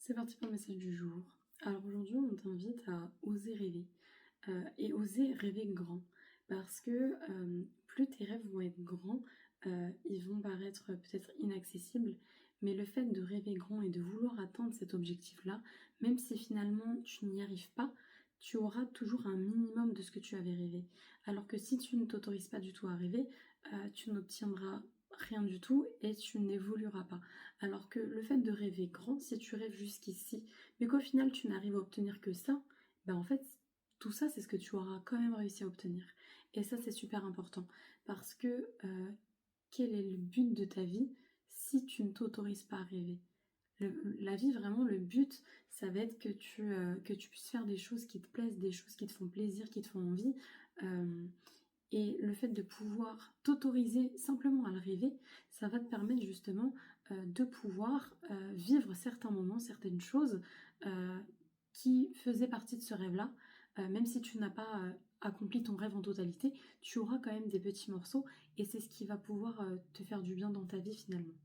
C'est parti pour le message du jour. Alors aujourd'hui, on t'invite à oser rêver et oser rêver grand parce que plus tes rêves vont être grands, ils vont paraître peut-être inaccessibles, mais le fait de rêver grand et de vouloir atteindre cet objectif-là, même si finalement tu n'y arrives pas, tu auras toujours un minimum de ce que tu avais rêvé. Alors que si tu ne t'autorises pas du tout à rêver, tu n'obtiendras rien du tout et tu n'évolueras pas. Alors que le fait de rêver grand, si tu rêves jusqu'ici, mais qu'au final tu n'arrives à obtenir que ça, ben en fait, tout ça c'est ce que tu auras quand même réussi à obtenir. Et ça c'est super important parce que quel est le but de ta vie si tu ne t'autorises pas à rêver? La vie, vraiment, le but, ça va être que tu puisses faire des choses qui te plaisent, des choses qui te font plaisir, qui te font envie. Euh, et le fait de pouvoir t'autoriser simplement à le rêver, ça va te permettre justement de pouvoir vivre certains moments, certaines choses euh, qui faisaient partie de ce rêve-là. Même si tu n'as pas accompli ton rêve en totalité, tu auras quand même des petits morceaux et c'est ce qui va pouvoir te faire du bien dans ta vie finalement.